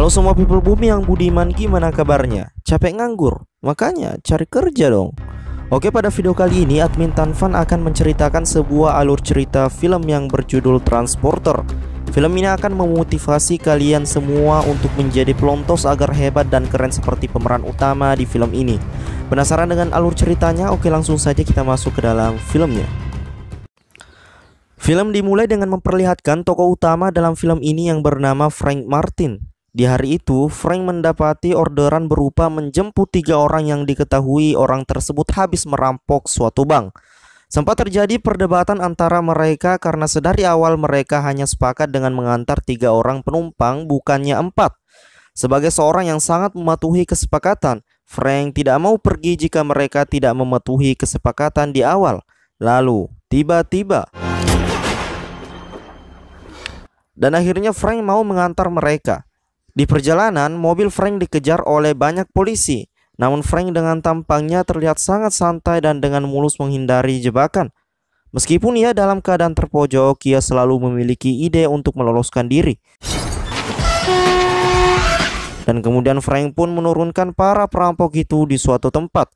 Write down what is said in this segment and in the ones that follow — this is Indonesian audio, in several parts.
Halo semua people bumi yang budiman, gimana kabarnya? Capek nganggur? Makanya cari kerja dong. Oke, pada video kali ini admin Tanfan akan menceritakan sebuah alur cerita film yang berjudul Transporter. Film ini akan memotivasi kalian semua untuk menjadi pelontos agar hebat dan keren seperti pemeran utama di film ini. Penasaran dengan alur ceritanya? Oke, langsung saja kita masuk ke dalam filmnya. Film dimulai dengan memperlihatkan tokoh utama dalam film ini yang bernama Frank Martin. Di hari itu, Frank mendapati orderan berupa menjemput 3 orang yang diketahui orang tersebut habis merampok suatu bank. Sempat terjadi perdebatan antara mereka karena sedari awal mereka hanya sepakat dengan mengantar 3 orang penumpang, bukannya 4. Sebagai seorang yang sangat mematuhi kesepakatan, Frank tidak mau pergi jika mereka tidak mematuhi kesepakatan di awal. Lalu, tiba-tiba dan akhirnya Frank mau mengantar mereka. Di perjalanan, mobil Frank dikejar oleh banyak polisi. Namun Frank dengan tampangnya terlihat sangat santai dan dengan mulus menghindari jebakan. Meskipun ia dalam keadaan terpojok, ia selalu memiliki ide untuk meloloskan diri. Dan kemudian Frank pun menurunkan para perampok itu di suatu tempat.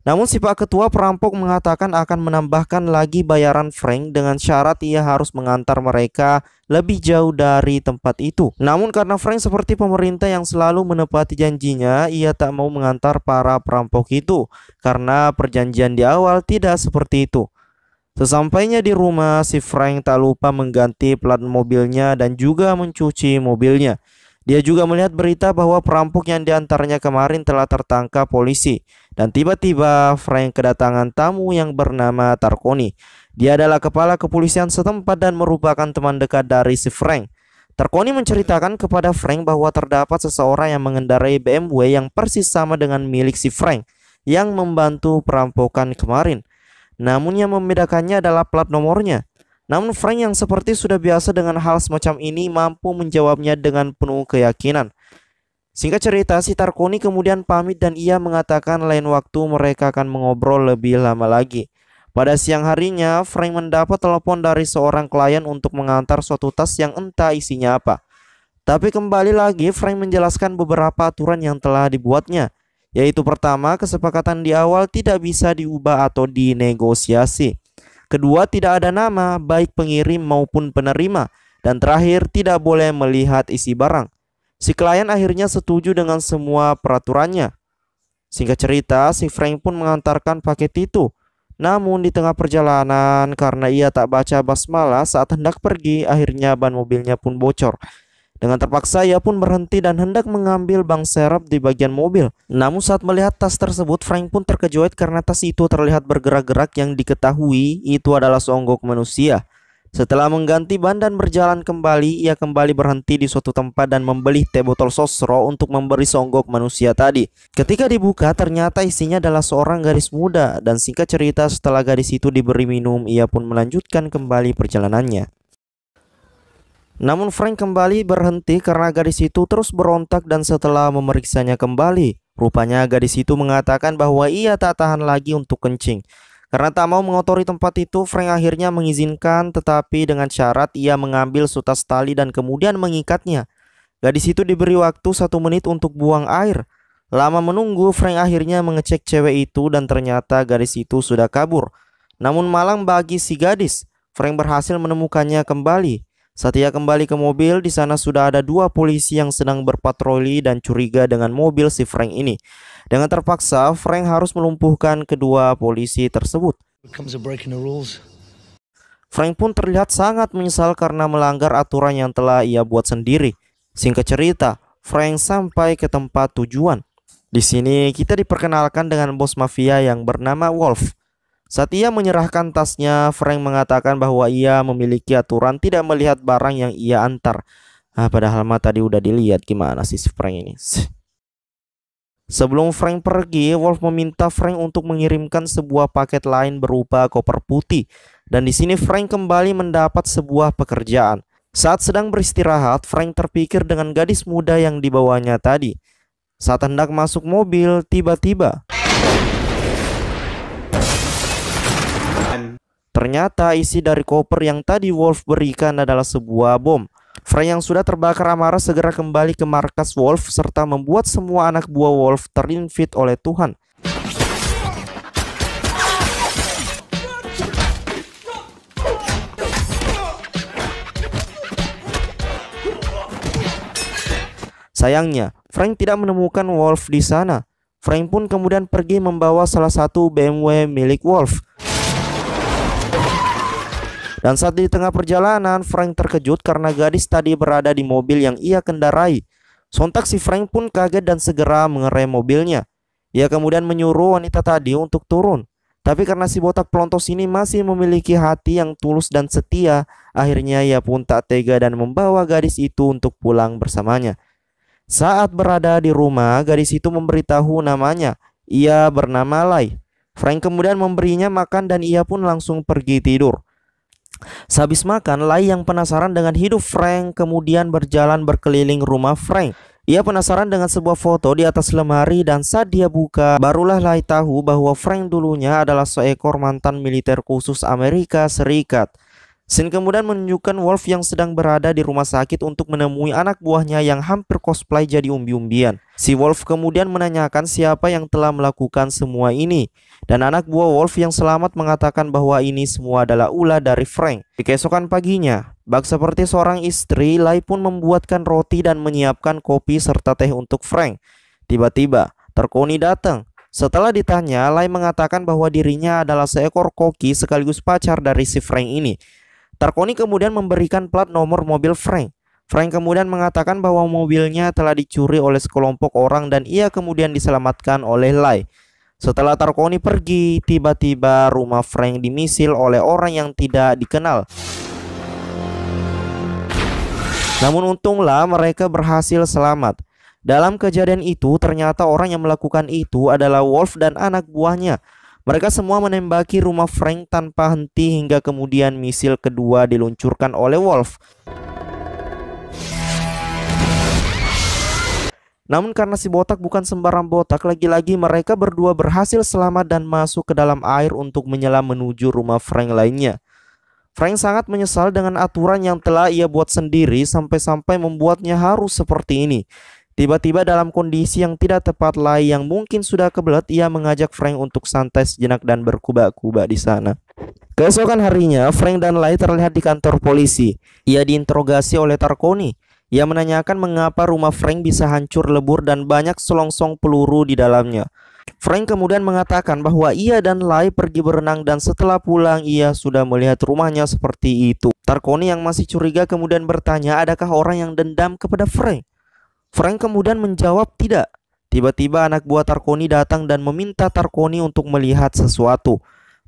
Namun si Pak Ketua perampok mengatakan akan menambahkan lagi bayaran Frank dengan syarat ia harus mengantar mereka lebih jauh dari tempat itu. Namun karena Frank seperti pemerintah yang selalu menepati janjinya, ia tak mau mengantar para perampok itu karena perjanjian di awal tidak seperti itu. Sesampainya di rumah, si Frank tak lupa mengganti plat mobilnya dan juga mencuci mobilnya. Dia juga melihat berita bahwa perampok yang diantaranya kemarin telah tertangkap polisi. Dan tiba-tiba Frank kedatangan tamu yang bernama Tarkoni. Dia adalah kepala kepolisian setempat dan merupakan teman dekat dari si Frank. Tarkoni menceritakan kepada Frank bahwa terdapat seseorang yang mengendarai BMW yang persis sama dengan milik si Frank yang membantu perampokan kemarin. Namun yang membedakannya adalah plat nomornya. Namun Frank yang seperti sudah biasa dengan hal semacam ini mampu menjawabnya dengan penuh keyakinan. Singkat cerita, si Tarkoni kemudian pamit dan ia mengatakan lain waktu mereka akan mengobrol lebih lama lagi. Pada siang harinya, Frank mendapat telepon dari seorang klien untuk mengantar suatu tas yang entah isinya apa. Tapi kembali lagi Frank menjelaskan beberapa aturan yang telah dibuatnya. Yaitu pertama, kesepakatan di awal tidak bisa diubah atau dinegosiasi. Kedua, tidak ada nama, baik pengirim maupun penerima. Dan terakhir, tidak boleh melihat isi barang. Si klien akhirnya setuju dengan semua peraturannya. Singkat cerita, si Frank pun mengantarkan paket itu. Namun di tengah perjalanan, karena ia tak baca basmalah saat hendak pergi, akhirnya ban mobilnya pun bocor. Dengan terpaksa ia pun berhenti dan hendak mengambil ban serep di bagian mobil. Namun saat melihat tas tersebut, Frank pun terkejut karena tas itu terlihat bergerak-gerak yang diketahui itu adalah seonggok manusia. Setelah mengganti ban dan berjalan kembali, ia kembali berhenti di suatu tempat dan membeli teh botol sosro untuk memberi seonggok manusia tadi. Ketika dibuka, ternyata isinya adalah seorang gadis muda. Dan singkat cerita, setelah gadis itu diberi minum, ia pun melanjutkan kembali perjalanannya. Namun Frank kembali berhenti karena gadis itu terus berontak dan setelah memeriksanya kembali, rupanya gadis itu mengatakan bahwa ia tak tahan lagi untuk kencing. Karena tak mau mengotori tempat itu, Frank akhirnya mengizinkan tetapi dengan syarat ia mengambil sutas tali dan kemudian mengikatnya. Gadis itu diberi waktu 1 menit untuk buang air. Lama menunggu, Frank akhirnya mengecek cewek itu dan ternyata gadis itu sudah kabur. Namun malang bagi si gadis, Frank berhasil menemukannya kembali. Saat ia kembali ke mobil, di sana sudah ada 2 polisi yang sedang berpatroli dan curiga dengan mobil si Frank ini. Dengan terpaksa, Frank harus melumpuhkan kedua polisi tersebut. Frank pun terlihat sangat menyesal karena melanggar aturan yang telah ia buat sendiri. Singkat cerita, Frank sampai ke tempat tujuan. Di sini kita diperkenalkan dengan bos mafia yang bernama Wolf. Saat ia menyerahkan tasnya, Frank mengatakan bahwa ia memiliki aturan tidak melihat barang yang ia antar. Padahal mah tadi udah dilihat. Gimana sih si Frank ini? Sebelum Frank pergi, Wolf meminta Frank untuk mengirimkan sebuah paket lain berupa koper putih. Dan di sini Frank kembali mendapat sebuah pekerjaan. Saat sedang beristirahat, Frank terpikir dengan gadis muda yang dibawanya tadi. Saat hendak masuk mobil, tiba-tiba ternyata isi dari koper yang tadi Wolf berikan adalah sebuah bom. Frank yang sudah terbakar amarah segera kembali ke markas Wolf serta membuat semua anak buah Wolf terinfit oleh Tuhan. Sayangnya, Frank tidak menemukan Wolf di sana. Frank pun kemudian pergi membawa salah satu BMW milik Wolf. Dan saat di tengah perjalanan, Frank terkejut karena gadis tadi berada di mobil yang ia kendarai. Sontak si Frank pun kaget dan segera mengerem mobilnya. Ia kemudian menyuruh wanita tadi untuk turun. Tapi karena si botak pelontos ini masih memiliki hati yang tulus dan setia, akhirnya ia pun tak tega dan membawa gadis itu untuk pulang bersamanya. Saat berada di rumah, gadis itu memberitahu namanya. Ia bernama Lai. Frank kemudian memberinya makan dan ia pun langsung pergi tidur. Sehabis makan, Lai yang penasaran dengan hidup Frank kemudian berjalan berkeliling rumah Frank. Ia penasaran dengan sebuah foto di atas lemari dan saat dia buka, barulah Lai tahu bahwa Frank dulunya adalah seekor mantan militer khusus Amerika Serikat. Scene kemudian menunjukkan Wolf yang sedang berada di rumah sakit untuk menemui anak buahnya yang hampir cosplay jadi umbi-umbian. Si Wolf kemudian menanyakan siapa yang telah melakukan semua ini. Dan anak buah Wolf yang selamat mengatakan bahwa ini semua adalah ulah dari Frank. Di keesokan paginya, bak seperti seorang istri, Lai pun membuatkan roti dan menyiapkan kopi serta teh untuk Frank. Tiba-tiba, Tarkoni datang. Setelah ditanya, Lai mengatakan bahwa dirinya adalah seekor koki sekaligus pacar dari si Frank ini. Tarkoni kemudian memberikan plat nomor mobil Frank. Frank kemudian mengatakan bahwa mobilnya telah dicuri oleh sekelompok orang dan ia kemudian diselamatkan oleh Lai. Setelah Tarkoni pergi, tiba-tiba rumah Frank dimisil oleh orang yang tidak dikenal. Namun untunglah mereka berhasil selamat. Dalam kejadian itu ternyata orang yang melakukan itu adalah Wolf dan anak buahnya. Mereka semua menembaki rumah Frank tanpa henti hingga kemudian misil kedua diluncurkan oleh Wolf. Namun karena si botak bukan sembarang botak, lagi-lagi mereka berdua berhasil selamat dan masuk ke dalam air untuk menyelam menuju rumah Frank lainnya. Frank sangat menyesal dengan aturan yang telah ia buat sendiri sampai-sampai membuatnya harus seperti ini. Tiba-tiba dalam kondisi yang tidak tepat, Lai yang mungkin sudah kebelet, ia mengajak Frank untuk santai sejenak dan berkuba-kuba di sana. Keesokan harinya, Frank dan Lai terlihat di kantor polisi. Ia diinterogasi oleh Tarkoni. Ia menanyakan mengapa rumah Frank bisa hancur lebur dan banyak selongsong peluru di dalamnya. Frank kemudian mengatakan bahwa ia dan Lai pergi berenang dan setelah pulang ia sudah melihat rumahnya seperti itu. Tarkoni yang masih curiga kemudian bertanya adakah orang yang dendam kepada Frank. Frank kemudian menjawab tidak. Tiba-tiba anak buah Tarkoni datang dan meminta Tarkoni untuk melihat sesuatu.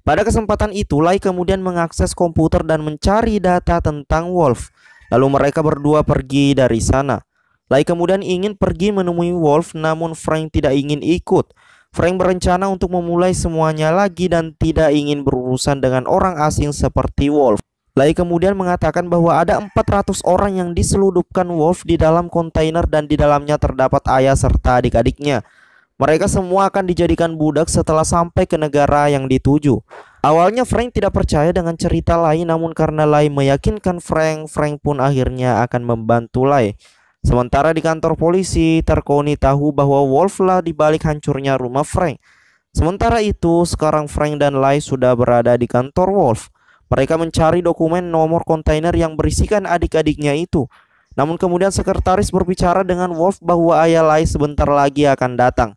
Pada kesempatan itu, Lai kemudian mengakses komputer dan mencari data tentang Wolf. Lalu mereka berdua pergi dari sana. Lai kemudian ingin pergi menemui Wolf, namun Frank tidak ingin ikut. Frank berencana untuk memulai semuanya lagi dan tidak ingin berurusan dengan orang asing seperti Wolf. Lai kemudian mengatakan bahwa ada 400 orang yang diseludupkan Wolf di dalam kontainer dan di dalamnya terdapat ayah serta adik-adiknya. Mereka semua akan dijadikan budak setelah sampai ke negara yang dituju. Awalnya Frank tidak percaya dengan cerita Lai, namun karena Lai meyakinkan Frank, Frank pun akhirnya akan membantu Lai. Sementara di kantor polisi, Tarkoni tahu bahwa Wolf lah dibalik hancurnya rumah Frank. Sementara itu, sekarang Frank dan Lai sudah berada di kantor Wolf. Mereka mencari dokumen nomor kontainer yang berisikan adik-adiknya itu. Namun kemudian sekretaris berbicara dengan Wolf bahwa ayah Lai sebentar lagi akan datang.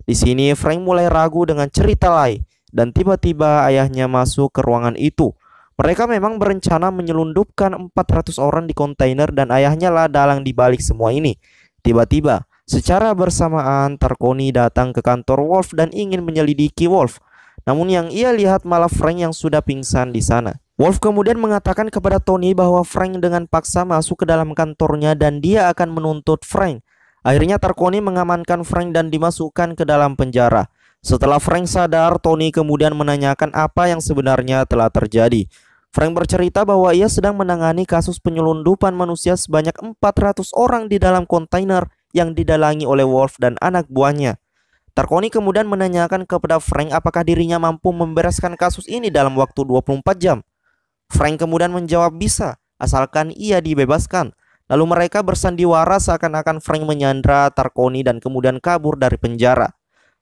Di sini Frank mulai ragu dengan cerita Lai dan tiba-tiba ayahnya masuk ke ruangan itu. Mereka memang berencana menyelundupkan 400 orang di kontainer dan ayahnya lah dalang dibalik semua ini. Tiba-tiba secara bersamaan Tarkoni datang ke kantor Wolf dan ingin menyelidiki Wolf. Namun yang ia lihat malah Frank yang sudah pingsan di sana. Wolf kemudian mengatakan kepada Tony bahwa Frank dengan paksa masuk ke dalam kantornya dan dia akan menuntut Frank. Akhirnya Tarkoni mengamankan Frank dan dimasukkan ke dalam penjara. Setelah Frank sadar, Tony kemudian menanyakan apa yang sebenarnya telah terjadi. Frank bercerita bahwa ia sedang menangani kasus penyelundupan manusia sebanyak 400 orang di dalam kontainer yang didalangi oleh Wolf dan anak buahnya. Tarkoni kemudian menanyakan kepada Frank apakah dirinya mampu membereskan kasus ini dalam waktu 24 jam. Frank kemudian menjawab bisa, asalkan ia dibebaskan. Lalu mereka bersandiwara seakan-akan Frank menyandra Tarkoni dan kemudian kabur dari penjara.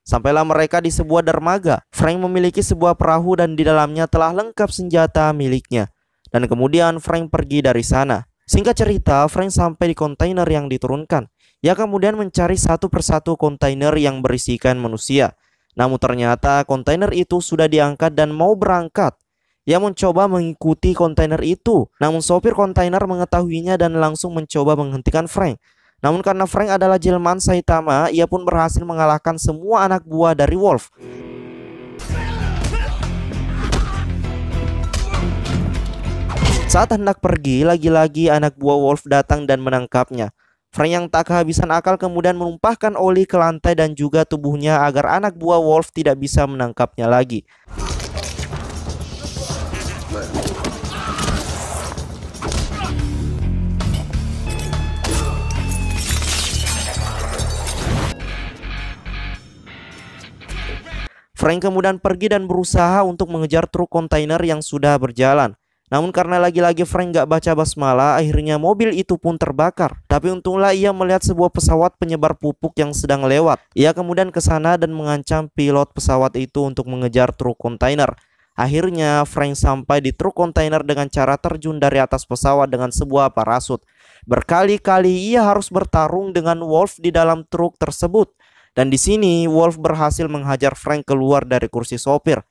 Sampailah mereka di sebuah dermaga. Frank memiliki sebuah perahu dan di dalamnya telah lengkap senjata miliknya. Dan kemudian Frank pergi dari sana. Singkat cerita, Frank sampai di kontainer yang diturunkan. Ia kemudian mencari satu persatu kontainer yang berisikan manusia. Namun ternyata kontainer itu sudah diangkat dan mau berangkat. Ia mencoba mengikuti kontainer itu. Namun sopir kontainer mengetahuinya dan langsung mencoba menghentikan Frank. Namun karena Frank adalah jelmaan Saitama, ia pun berhasil mengalahkan semua anak buah dari Wolf. Saat hendak pergi, lagi-lagi anak buah Wolf datang dan menangkapnya. Frank yang tak kehabisan akal kemudian menumpahkan oli ke lantai dan juga tubuhnya agar anak buah Wolf tidak bisa menangkapnya lagi. Frank kemudian pergi dan berusaha untuk mengejar truk kontainer yang sudah berjalan. Namun karena lagi-lagi Frank gak baca basmalah, akhirnya mobil itu pun terbakar. Tapi untunglah ia melihat sebuah pesawat penyebar pupuk yang sedang lewat. Ia kemudian ke sana dan mengancam pilot pesawat itu untuk mengejar truk kontainer. Akhirnya Frank sampai di truk kontainer dengan cara terjun dari atas pesawat dengan sebuah parasut. Berkali-kali ia harus bertarung dengan Wolf di dalam truk tersebut. Dan di sini Wolf berhasil menghajar Frank keluar dari kursi sopir.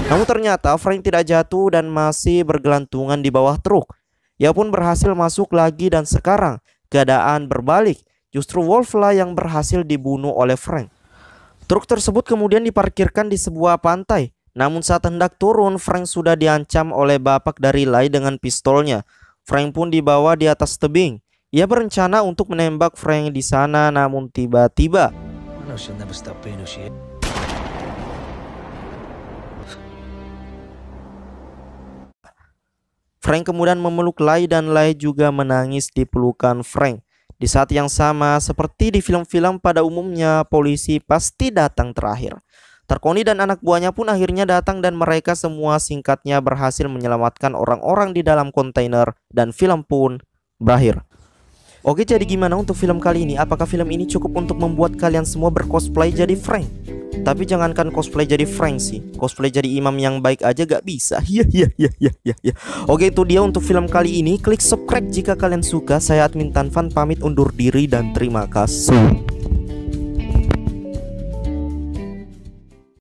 Namun ternyata Frank tidak jatuh dan masih bergelantungan di bawah truk. Ia pun berhasil masuk lagi dan sekarang keadaan berbalik. Justru Wolf lah yang berhasil dibunuh oleh Frank. Truk tersebut kemudian diparkirkan di sebuah pantai. Namun saat hendak turun, Frank sudah diancam oleh bapak dari Lai dengan pistolnya. Frank pun dibawa di atas tebing. Ia berencana untuk menembak Frank di sana, namun tiba-tiba Frank kemudian memeluk Lai dan Lai juga menangis di pelukan Frank. Di saat yang sama, seperti di film-film pada umumnya, polisi pasti datang terakhir. Tarkoni dan anak buahnya pun akhirnya datang dan mereka semua singkatnya berhasil menyelamatkan orang-orang di dalam kontainer dan film pun berakhir. Oke, jadi gimana untuk film kali ini? Apakah film ini cukup untuk membuat kalian semua bercosplay jadi Frank? Tapi jangankan cosplay jadi Frank sih, cosplay jadi imam yang baik aja gak bisa. Ya. Oke, itu dia untuk film kali ini. Klik subscribe jika kalian suka. Saya admin Tanfan pamit undur diri dan terima kasih.